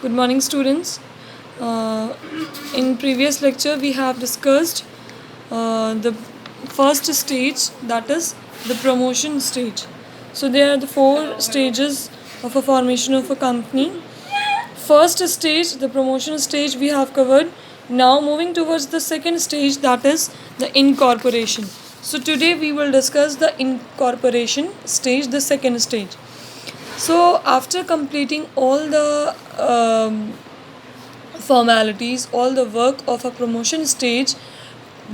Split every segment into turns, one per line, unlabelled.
Good morning, students. In previous lecture, we have discussed the first stage, that is the promotion stage. So there are the 4 stages of a formation of a company. First stage, the promotion stage, we have covered. Now moving towards the second stage, that is the incorporation. So today we will discuss the incorporation stage, the second stage. So after completing all the formalities, all the work of a promotion stage,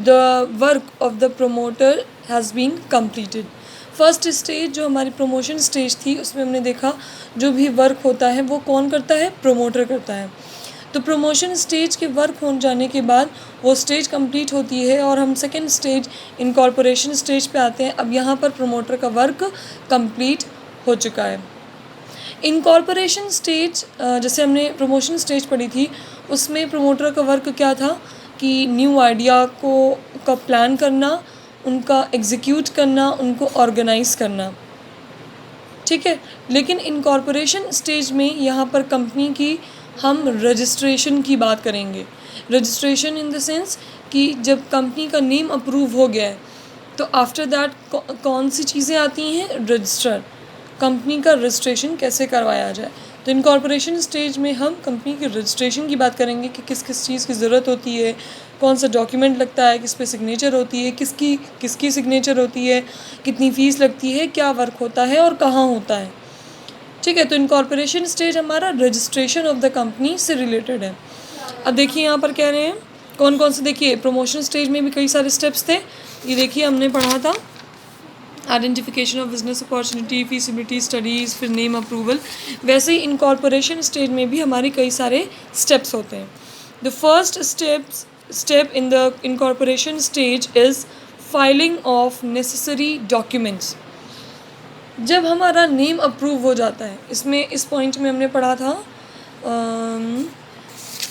the work of the promoter has been completed. First stage जो हमारी promotion stage थी उसमें हमने देखा जो भी work होता है वो कौन करता है, प्रमोटर करता है. तो प्रमोशन स्टेज के वर्क हो जाने के बाद वो स्टेज कंप्लीट होती है और हम सेकेंड स्टेज इनकॉर्पोरेशन स्टेज पे आते हैं. अब यहाँ पर प्रमोटर का वर्क कंप्लीट हो चुका है. इनकॉर्पोरेशन स्टेज जैसे हमने प्रमोशन स्टेज पढ़ी थी उसमें प्रमोटर का वर्क क्या था कि न्यू आइडिया का प्लान करना, उनका एग्जीक्यूट करना, उनको ऑर्गेनाइज करना. ठीक है. लेकिन इनकॉर्पोरेशन स्टेज में यहाँ पर कंपनी की हम रजिस्ट्रेशन की बात करेंगे. रजिस्ट्रेशन इन द सेंस कि जब कंपनी का नेम अप्रूव हो गया है तो आफ्टर दैट कौन सी चीज़ें आती हैं, रजिस्टर. कंपनी का रजिस्ट्रेशन कैसे करवाया जाए. तो इनकॉर्पोरेशन स्टेज में हम कंपनी के रजिस्ट्रेशन की बात करेंगे कि किस किस चीज़ की ज़रूरत होती है, कौन सा डॉक्यूमेंट लगता है, किस पे सिग्नेचर होती है, किसकी सिग्नेचर होती है, कितनी फ़ीस लगती है, क्या वर्क होता है और कहाँ होता है. ठीक है. तो इनकॉर्पोरेशन स्टेज हमारा रजिस्ट्रेशन ऑफ द कंपनी से रिलेटेड है. अब देखिए यहाँ पर कह रहे हैं कौन कौन से. देखिए प्रमोशन स्टेज में भी कई सारे स्टेप्स थे. ये देखिए हमने पढ़ा था identification of business opportunity, feasibility studies, फिर नेम अप्रूवल. वैसे ही इनकॉर्पोरेशन स्टेज में भी हमारी कई सारे स्टेप्स होते हैं. The first step in the incorporation stage is filing of necessary documents. जब हमारा नेम अप्रूव हो जाता है, इसमें इस पॉइंट में हमने पढ़ा था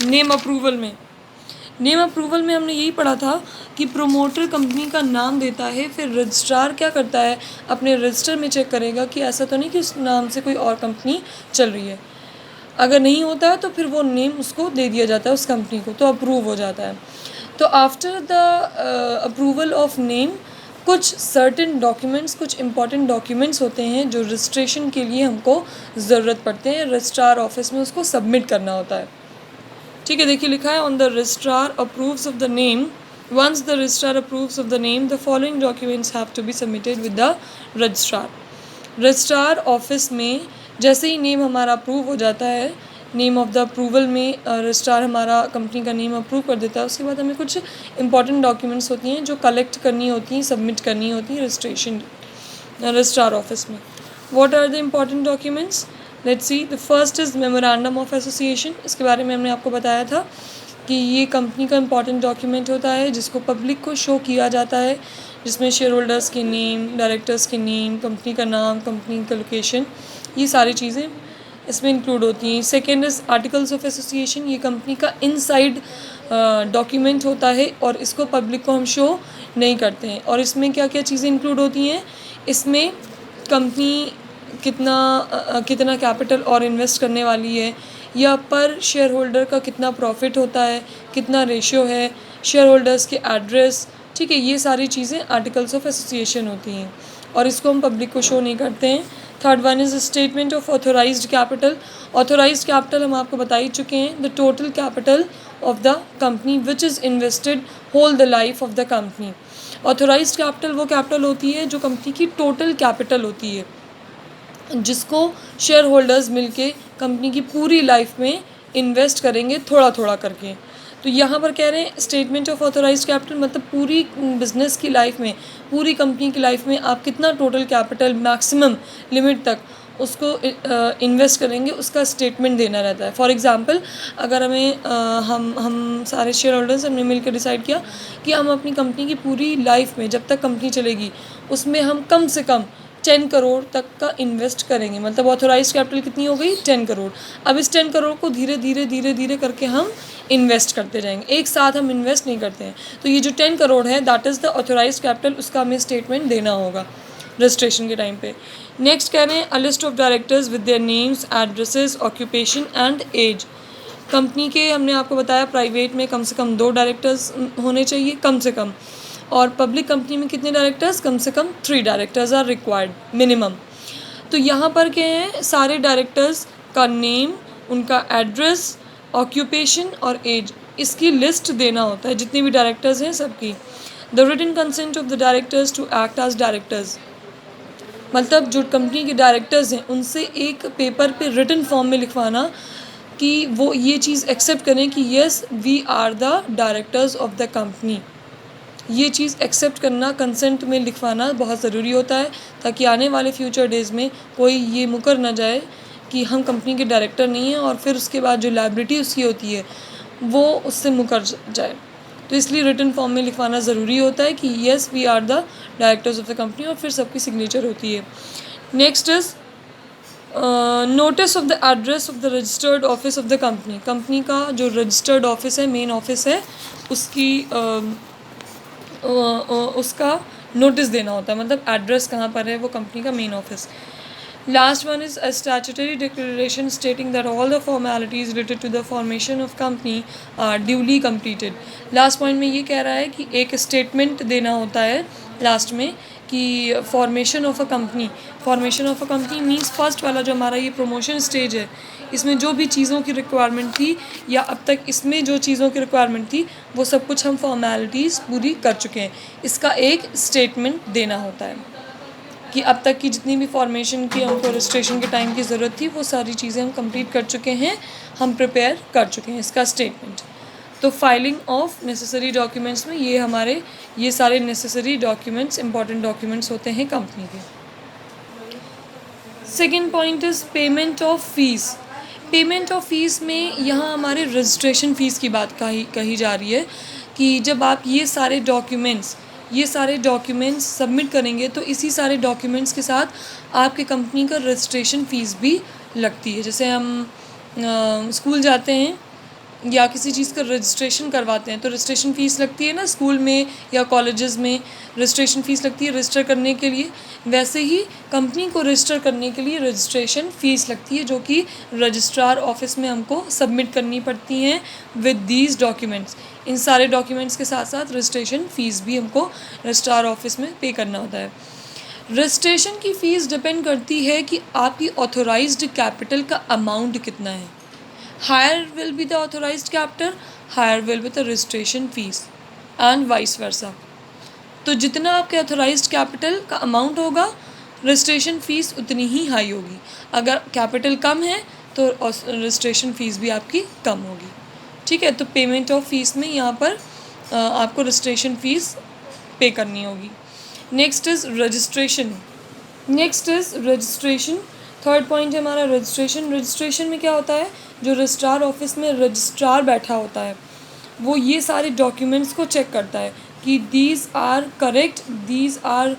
नेम अप्रूवल में हमने यही पढ़ा था कि प्रोमोटर कंपनी का नाम देता है, फिर रजिस्ट्रार क्या करता है, अपने रजिस्टर में चेक करेगा कि ऐसा तो नहीं कि उस नाम से कोई और कंपनी चल रही है. अगर नहीं होता है तो फिर वो नेम उसको दे दिया जाता है उस कंपनी को, तो अप्रूव हो जाता है. तो after the approval of name कुछ सर्टेन डॉक्यूमेंट्स, कुछ इंपॉर्टेंट डॉक्यूमेंट्स होते हैं जो रजिस्ट्रेशन के लिए हमको ज़रूरत पड़ते हैं. रजिस्ट्रार ऑफिस में उसको सबमिट करना होता है. ठीक है. देखिए लिखा है on the registrar approves of the name. Once the registrar approves of the name the following documents have to be submitted with the registrar. Registrar office में जैसे ही नेम हमारा अप्रूव हो जाता है, नेम ऑफ द अप्रूवल में registrar हमारा company का नेम अप्रूव कर देता है, उसके बाद हमें कुछ इंपॉर्टेंट डॉक्यूमेंट्स होती हैं जो कलेक्ट करनी होती हैं, सबमिट करनी होती हैं रजिस्ट्रार ऑफिस में. What are the important documents? Let's see. The first is memorandum of association. इसके बारे में हमने आपको बताया था कि ये कंपनी का इंपॉर्टेंट डॉक्यूमेंट होता है जिसको पब्लिक को शो किया जाता है, जिसमें शेयर होल्डर्स के नेम, डायरेक्टर्स के नेम, कंपनी का नाम, कंपनी का लोकेशन, ये सारी चीज़ें इसमें इंक्लूड होती हैं. Second is articles of association. ये कंपनी का इनसाइड डॉक्यूमेंट होता है और इसको पब्लिक को हम शो नहीं करते हैं. और इसमें क्या क्या चीज़ें इंक्लूड होती हैं, इसमें कंपनी कितना कैपिटल और इन्वेस्ट करने वाली है, या पर शेयर होल्डर का कितना प्रॉफिट होता है, कितना रेशियो है, शेयर होल्डर्स के एड्रेस. ठीक है. ये सारी चीज़ें आर्टिकल्स ऑफ एसोसिएशन होती हैं और इसको हम पब्लिक को शो नहीं करते हैं. Third one is statement of authorised capital. Authorised capital हम आपको बता ही चुके हैं. The total capital of the company which is invested whole the life of the company. Authorised capital वो कैपिटल होती है जो कंपनी की टोटल कैपिटल होती है, जिसको शेयर होल्डर्स मिलके कंपनी की पूरी लाइफ में इन्वेस्ट करेंगे थोड़ा थोड़ा करके. तो यहाँ पर कह रहे हैं स्टेटमेंट ऑफ ऑथोराइज्ड कैपिटल मतलब पूरी बिजनेस की लाइफ में, पूरी कंपनी की लाइफ में आप कितना टोटल कैपिटल मैक्सिमम लिमिट तक उसको इन्वेस्ट करेंगे, उसका स्टेटमेंट देना रहता है. फॉर एग्जांपल अगर हमें हम सारे शेयर होल्डर्स हमने मिलकर डिसाइड किया कि हम अपनी कंपनी की पूरी लाइफ में जब तक कंपनी चलेगी उसमें हम कम से कम 10 करोड़ तक का इन्वेस्ट करेंगे. मतलब ऑथोराइज्ड कैपिटल कितनी हो गई, 10 करोड़. अब इस 10 करोड़ को धीरे धीरे करके हम इन्वेस्ट करते जाएंगे, एक साथ हम इन्वेस्ट नहीं करते हैं. तो ये जो 10 करोड़ है that is the authorised capital, उसका हमें स्टेटमेंट देना होगा. रजिस्ट्रेशन के टाइम पे। नेक्स्ट कह रहे हैं a list of directors with their names, addresses, occupation and age. Company के हमने आपको बताया प्राइवेट में कम से कम 2 डायरेक्टर्स होने चाहिए कम से कम, और पब्लिक कंपनी में कितने डायरेक्टर्स, कम से कम 3 डायरेक्टर्स आर रिक्वायर्ड मिनिमम। तो यहाँ पर क्या है, सारे डायरेक्टर्स का नेम, उनका एड्रेस, ऑक्यूपेशन और एज, इसकी लिस्ट देना होता है जितने भी डायरेक्टर्स हैं सबकी। The written consent of the directors to act as directors, मतलब जो कंपनी के डायरेक्टर्स हैं उनसे एक पेपर पे रिटन फॉर्म में लिखवाना कि वो ये चीज़ एक्सेप्ट करें कि yes we are the directors of the company. ये चीज़ एक्सेप्ट करना, कंसेंट में लिखवाना बहुत ज़रूरी होता है, ताकि आने वाले फ्यूचर डेज़ में कोई ये मुकर ना जाए कि हम कंपनी के डायरेक्टर नहीं हैं और फिर उसके बाद जो लायबिलिटी उसकी होती है वो उससे मुकर जाए। तो इसलिए रिटन फॉर्म में लिखवाना ज़रूरी होता है कि yes we are the directors of the company, और फिर सबकी सिग्नेचर होती है। Next is notice of the address of the registered office of the company. Company का जो रजिस्टर्ड ऑफिस है, मेन ऑफिस है, उसकी उसका नोटिस देना होता है, मतलब एड्रेस कहाँ पर है वो कंपनी का main office. Last one is a statutory declaration stating that all the formalities related to the formation of company are duly completed. Last point में ये कह रहा है कि एक स्टेटमेंट देना होता है लास्ट में कि formation of a company, formation of a company means first वाला जो हमारा ये प्रमोशन स्टेज है, इसमें जो भी चीज़ों की रिक्वायरमेंट थी या अब तक इसमें जो चीज़ों की रिक्वायरमेंट थी वो सब कुछ हम फॉर्मेलिटीज़ पूरी कर चुके हैं। इसका एक स्टेटमेंट देना होता है कि अब तक की जितनी भी फॉर्मेशन की हमको रजिस्ट्रेशन के टाइम की ज़रूरत थी वो सारी चीज़ें हम कंप्लीट कर चुके हैं, हम प्रिपेयर कर चुके हैं, इसका स्टेटमेंट। तो फाइलिंग ऑफ नेसेसरी डॉक्यूमेंट्स में ये हमारे ये सारे नेसेसरी डॉक्यूमेंट्स, इंपॉर्टेंट डॉक्यूमेंट्स होते हैं कंपनी के। Second point is payment of fees. Payment of fees में यहाँ हमारे रजिस्ट्रेशन फ़ीस की बात कही जा रही है कि जब आप ये सारे डॉक्यूमेंट्स सबमिट करेंगे तो इसी सारे डॉक्यूमेंट्स के साथ आपके कंपनी का रजिस्ट्रेशन फ़ीस भी लगती है। जैसे हम स्कूल जाते हैं या किसी चीज़ का रजिस्ट्रेशन करवाते हैं तो रजिस्ट्रेशन फ़ीस लगती है ना, स्कूल में या कॉलेजेस में रजिस्ट्रेशन फ़ीस लगती है रजिस्टर करने के लिए। वैसे ही कंपनी को रजिस्टर करने के लिए रजिस्ट्रेशन फ़ीस लगती है, जो कि रजिस्ट्रार ऑफिस में हमको सबमिट करनी पड़ती हैं विद दीज डॉक्यूमेंट्स। इन सारे डॉक्यूमेंट्स के साथ साथ रजिस्ट्रेशन फ़ीस भी हमको रजिस्ट्रार ऑफिस में पे करना होता है। रजिस्ट्रेशन की फ़ीस डिपेंड करती है कि आपकी ऑथोराइज्ड कैपिटल का अमाउंट कितना है। higher will be the authorized capital, higher will be the registration fees and vice versa। तो जितना आपके authorized capital का amount होगा registration fees उतनी ही हाई होगी। अगर capital कम है तो registration fees भी आपकी कम होगी। ठीक है, तो पेमेंट ऑफ फीस में यहाँ पर आपको रजिस्ट्रेशन फ़ीस पे करनी होगी। Next is registration. Third point है हमारा रजिस्ट्रेशन में क्या होता है, जो रजिस्ट्रार ऑफिस में रजिस्ट्रार बैठा होता है वो ये सारे डॉक्यूमेंट्स को चेक करता है कि these are correct, these are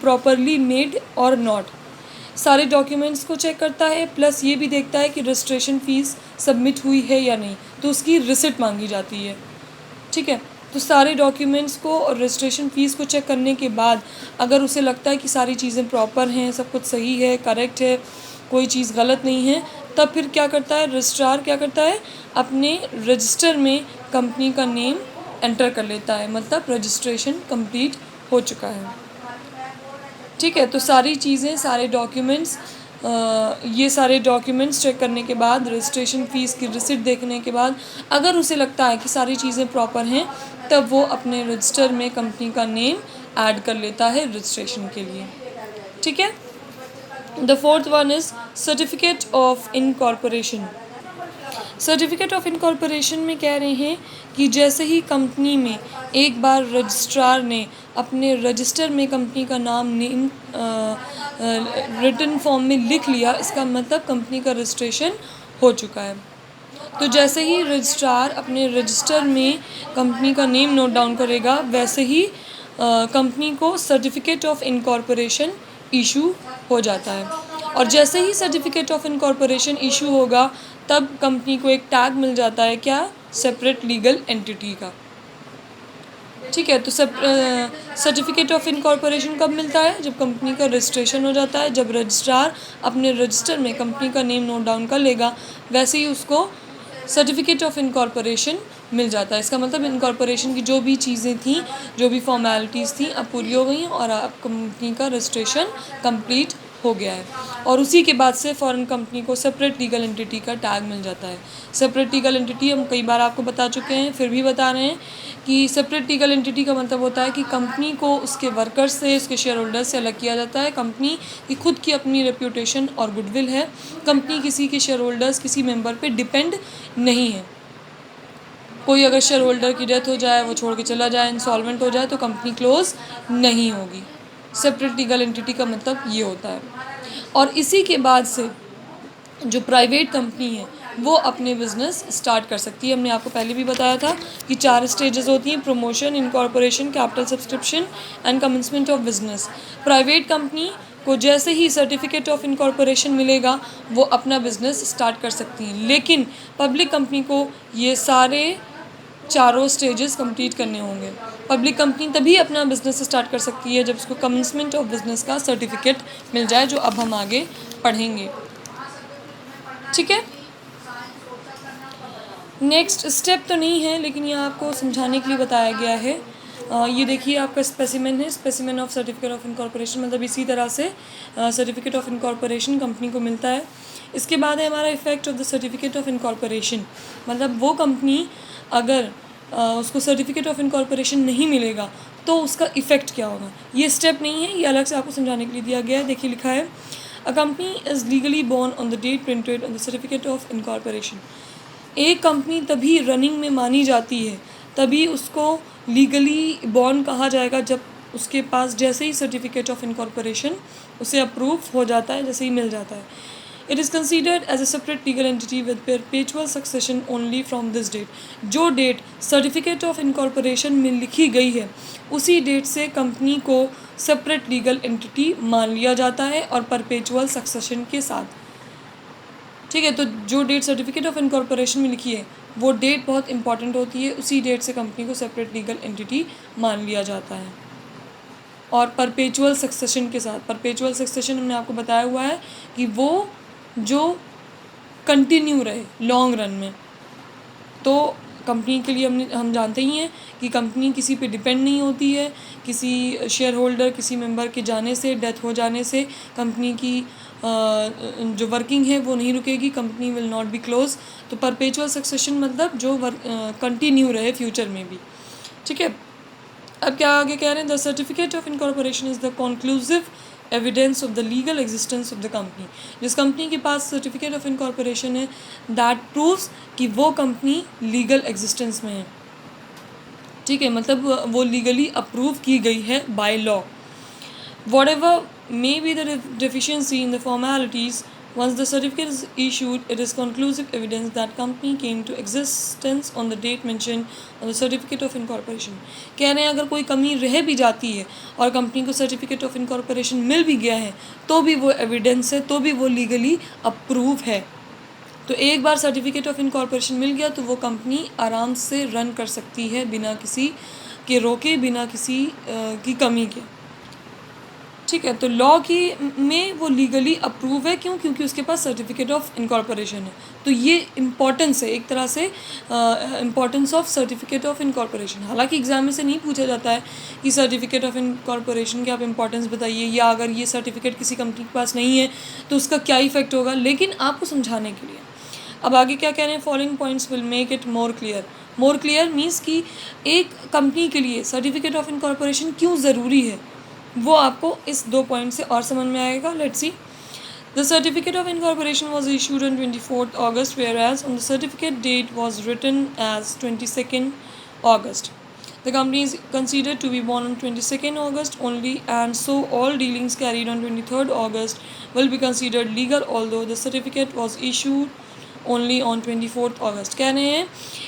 properly made और नॉट। सारे डॉक्यूमेंट्स को चेक करता है, प्लस ये भी देखता है कि रजिस्ट्रेशन फ़ीस सबमिट हुई है या नहीं, तो उसकी रिसिप्ट मांगी जाती है। ठीक है, तो सारे डॉक्यूमेंट्स को और रजिस्ट्रेशन फ़ीस को चेक करने के बाद अगर उसे लगता है कि सारी चीज़ें प्रॉपर हैं, सब कुछ सही है, करेक्ट है, कोई चीज़ गलत नहीं है, तब फिर क्या करता है रजिस्ट्रार, क्या करता है अपने रजिस्टर में कंपनी का नेम एंटर कर लेता है, मतलब रजिस्ट्रेशन कंप्लीट हो चुका है। ठीक है, तो सारी चीज़ें, सारे डॉक्यूमेंट्स, ये सारे डॉक्यूमेंट्स चेक करने के बाद, रजिस्ट्रेशन फ़ीस की रिसिप्ट देखने के बाद अगर उसे लगता है कि सारी चीज़ें प्रॉपर हैं, तब वो अपने रजिस्टर में कंपनी का नेम ऐड कर लेता है रजिस्ट्रेशन के लिए। ठीक है, the fourth one is certificate of incorporation. Certificate of incorporation में कह रहे हैं कि जैसे ही कंपनी में एक बार रजिस्ट्रार ने अपने रजिस्टर में कंपनी का नाम रिटन फॉर्म में लिख लिया, इसका मतलब कंपनी का रजिस्ट्रेशन हो चुका है। तो जैसे ही रजिस्ट्रार अपने रजिस्टर में कंपनी का नेम नोट डाउन करेगा, वैसे ही कंपनी को सर्टिफिकेट ऑफ इनकॉर्पोरेशन इशू हो जाता है। और जैसे ही सर्टिफिकेट ऑफ इनकॉर्पोरेशन इशू होगा तब कंपनी को एक टैग मिल जाता है, क्या, सेपरेट लीगल एंटिटी का। ठीक है। तो सब सर्टिफिकेट ऑफ इनकॉर्पोरेशन कब मिलता है? जब कंपनी का रजिस्ट्रेशन हो जाता है, जब रजिस्ट्रार अपने रजिस्टर में कंपनी का नेम नोट डाउन कर लेगा, वैसे ही उसको सर्टिफिकेट ऑफ इनकॉर्पोरेशन मिल जाता है। इसका मतलब इनकॉर्पोरेशन की जो भी चीज़ें थी, जो भी फॉर्मेलिटीज़ थी, अब पूरी हो गई हैं और अब कंपनी का रजिस्ट्रेशन कंप्लीट हो गया है। और उसी के बाद से फॉरेन कंपनी को सेपरेट लीगल एंटिटी का टैग मिल जाता है। सेपरेट लीगल एंटिटी हम कई बार आपको बता चुके हैं, फिर भी बता रहे हैं कि सेपरेट लीगल एंटिटी का मतलब होता है कि कंपनी को उसके वर्कर्स से, उसके शेयर होल्डर से अलग किया जाता है। कंपनी की खुद की अपनी रेप्यूटेशन और गुडविल है। कंपनी किसी के शेयर होल्डर्स, किसी मेंबर पे डिपेंड नहीं है। कोई अगर शेयर होल्डर की डेथ हो जाए, वो छोड़ के चला जाए, इंसॉल्वेंट हो जाए, तो कंपनी क्लोज नहीं होगी। सेपरेट लीगल एंटिटी का मतलब ये होता है। और इसी के बाद से जो प्राइवेट कंपनी है वो अपने बिजनेस स्टार्ट कर सकती है। हमने आपको पहले भी बताया था कि 4 स्टेजेस होती हैं: promotion, incorporation, capital subscription and commencement of business. Private company को जैसे ही सर्टिफिकेट ऑफ इनकॉर्पोरेशन मिलेगा वो अपना बिजनेस स्टार्ट कर सकती हैं, लेकिन पब्लिक कंपनी को ये सारे चारों स्टेजेस कंप्लीट करने होंगे। पब्लिक कंपनी तभी अपना बिजनेस स्टार्ट कर सकती है जब उसको कमेंसमेंट ऑफ बिजनेस का सर्टिफिकेट मिल जाए, जो अब हम आगे पढ़ेंगे। ठीक है। नेक्स्ट स्टेप तो नहीं है, लेकिन ये आपको समझाने के लिए बताया गया है। ये देखिए आपका स्पेसिमेन है, specimen of certificate of incorporation. मतलब इसी तरह से सर्टिफिकेट ऑफ इनकॉर्पोरेशन कंपनी को मिलता है। इसके बाद है हमारा effect of the certificate of incorporation. मतलब वो कंपनी अगर उसको सर्टिफिकेट ऑफ इनकॉर्पोरेशन नहीं मिलेगा तो उसका इफ़ेक्ट क्या होगा। ये स्टेप नहीं है, ये अलग से आपको समझाने के लिए दिया गया है। देखिए लिखा है, a company is legally born on the date printed on the certificate of incorporation. एक कंपनी तभी रनिंग में मानी जाती है, तभी उसको लीगली बॉर्न कहा जाएगा जब उसके पास जैसे ही सर्टिफिकेट ऑफ इनकॉर्पोरेशन उसे अप्रूव हो जाता है, जैसे ही मिल जाता है। It is considered as a separate legal entity with perpetual succession only from this date. जो डेट सर्टिफिकेट ऑफ इनकॉर्पोरेशन में लिखी गई है उसी डेट से कंपनी को सेपरेट लीगल एंटिटी मान लिया जाता है और परपेचुअल सक्सेशन के साथ। ठीक है। तो जो डेट सर्टिफिकेट ऑफ इनकॉर्पोरेशन में लिखी है वो डेट बहुत इंपॉर्टेंट होती है। उसी डेट से कंपनी को सेपरेट लीगल एंटिटी मान लिया जाता है और परपेचुअल सक्सेशन के साथ। परपेचुअल सक्सेशन हमने आपको बताया हुआ है कि वो जो कंटिन्यू रहे लॉन्ग रन में। तो कंपनी के लिए हम जानते ही हैं कि कंपनी किसी पे डिपेंड नहीं होती है। किसी शेयर होल्डर, किसी मेंबर के जाने से, डेथ हो जाने से कंपनी की जो वर्किंग है वो नहीं रुकेगी। Company will not be close. तो परपेचुअल सक्सेशन मतलब जो कंटिन्यू रहे फ्यूचर में भी। ठीक है। अब क्या आगे कह रहे हैं, the certificate of incorporation is the conclusive evidence of the legal existence of the company. जिस कंपनी के पास सर्टिफिकेट ऑफ इनकॉर्पोरेशन है दैट प्रूव्स कि वो कंपनी लीगल एग्जिस्टेंस में है। ठीक है। मतलब वो लीगली अप्रूव की गई है by law. Whatever may be the deficiency in the formalities, once the certificate is issued, it is conclusive evidence that company came to existence on the date mentioned on the certificate of incorporation. कह रहे हैं अगर कोई कमी रह भी जाती है और कंपनी को सर्टिफिकेट ऑफ इनकॉर्पोरेशन मिल भी गया है तो भी वो एविडेंस है, तो भी वो लीगली अप्रूव है। तो एक बार सर्टिफिकेट ऑफ इनकॉर्पोरेशन मिल गया तो वो कंपनी आराम से रन कर सकती है बिना किसी के रोके, बिना किसी की कमी के। ठीक है। तो लॉ की में वो लीगली अप्रूव है। क्यों? क्योंकि उसके पास सर्टिफिकेट ऑफ इनकॉर्पोरेशन है। तो ये इम्पॉर्टेंस है एक तरह से, importance of certificate of incorporation. हालांकि एग्जाम में से नहीं पूछा जाता है कि सर्टिफिकेट ऑफ इनकॉर्पोरेशन की आप इम्पॉर्टेंस बताइए, या अगर ये सर्टिफिकेट किसी कंपनी के पास नहीं है तो उसका क्या इफेक्ट होगा, लेकिन आपको समझाने के लिए। अब आगे क्या कह रहे हैं, following points will make it more clear. More clear means कि एक कंपनी के लिए सर्टिफिकेट ऑफ इनकॉर्पोरेशन क्यों ज़रूरी है वो आपको इस 2 पॉइंट से और समझ में आएगा। Let's see. The certificate of incorporation was issued on 24th August, whereas on the certificate date was written as 22nd August. The company is considered to be born on 22nd August only, and so all dealings carried on 23rd August will be considered legal, although the certificate was issued only on 24th August। कह रहे हैं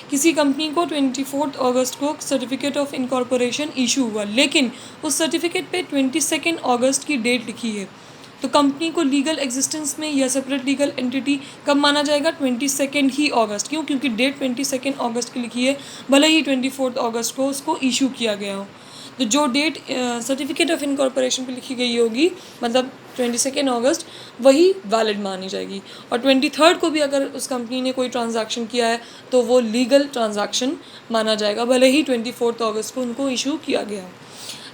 किसी company को 24th August को certificate of incorporation issue हुआ, लेकिन उस certificate पे 22nd August की डेट लिखी है, तो कंपनी को लीगल एग्जिस्टेंस में या सेपरेट लीगल एंटिटी कब माना जाएगा? 22 ही अगस्त। क्यों? क्योंकि डेट 22 अगस्त की लिखी है, भले ही 24 अगस्त को उसको इशू किया गया हो। तो जो डेट सर्टिफिकेट ऑफ इनकॉर्पोरेशन पे लिखी गई होगी, मतलब 22 अगस्त, वही वैलिड मानी जाएगी। और 23 को भी अगर उस कंपनी ने कोई ट्रांजैक्शन किया है तो वो लीगल ट्रांजैक्शन माना जाएगा, भले ही 24 अगस्त को उनको इशू किया गया।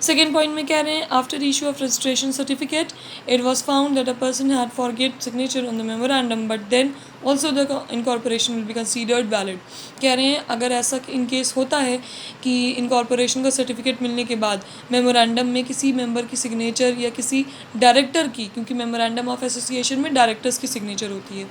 सेकेंड पॉइंट में कह रहे हैं, after issue of registration certificate it was found that a person had forget signature on the memorandum but then also the incorporation will be considered valid. कह रहे हैं अगर ऐसा इन केस होता है कि इनकॉर्पोरेशन का सर्टिफिकेट मिलने के बाद मेमोरेंडम में किसी मेंबर की सिग्नेचर या किसी डायरेक्टर की, क्योंकि मेमोरेंडम ऑफ एसोसिएशन में डायरेक्टर्स की सिग्नेचर होती है,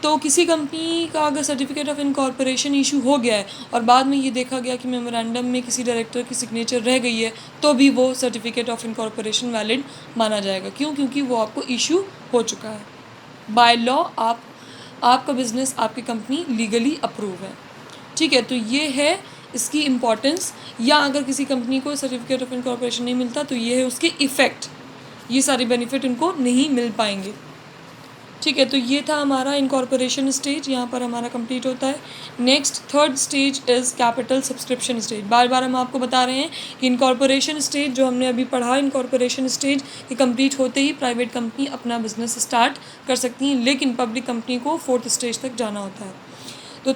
तो किसी कंपनी का अगर सर्टिफिकेट ऑफ इनकॉर्पोरेशन इशू हो गया है और बाद में ये देखा गया कि मेमोरेंडम में किसी डायरेक्टर की सिग्नेचर रह गई है, तो भी वो सर्टिफिकेट ऑफ इनकॉर्पोरेशन वैलिड माना जाएगा। क्यों? क्योंकि वो आपको इशू हो चुका है। बाय लॉ आपका बिजनेस, आपकी कंपनी लीगली अप्रूव है। ठीक है, तो ये है इसकी इम्पॉर्टेंस। या अगर किसी कंपनी को सर्टिफिकेट ऑफ इनकॉर्पोरेशन नहीं मिलता तो ये है उसके इफ़ेक्ट, ये सारे बेनिफिट उनको नहीं मिल पाएंगे। ठीक है, तो ये था हमारा इनकॉर्पोरेशन स्टेज, यहाँ पर हमारा कंप्लीट होता है। Next third stage is capital subscription stage. बार बार हम आपको बता रहे हैं कि इनकॉर्पोरेशन स्टेज जो हमने अभी पढ़ा, इनकॉर्पोरेशन स्टेज ये कंप्लीट होते ही प्राइवेट कंपनी अपना बिजनेस स्टार्ट कर सकती हैं, लेकिन पब्लिक कंपनी को 4th स्टेज तक जाना होता है। तो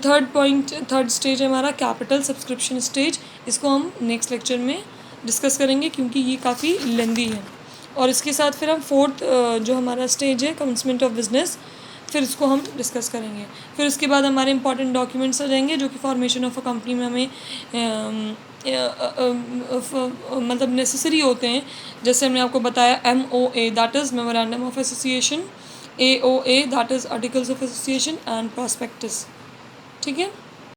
थर्ड स्टेज है हमारा कैपिटल सब्सक्रिप्शन स्टेज। इसको हम नेक्स्ट लेक्चर में डिस्कस करेंगे क्योंकि ये काफ़ी लेंदी है। और इसके साथ फिर हम फोर्थ जो हमारा स्टेज है कमेंसमेंट ऑफ बिजनेस, फिर इसको हम डिस्कस करेंगे। फिर उसके बाद हमारे इंपॉर्टेंट डॉक्यूमेंट्स आ जाएंगे जो कि फॉर्मेशन ऑफ अ कंपनी में हमें मतलब नेसेसरी होते हैं। जैसे हमने आपको बताया MOA that is memorandum of association, AOA that is articles of association and prospectus. ठीक है।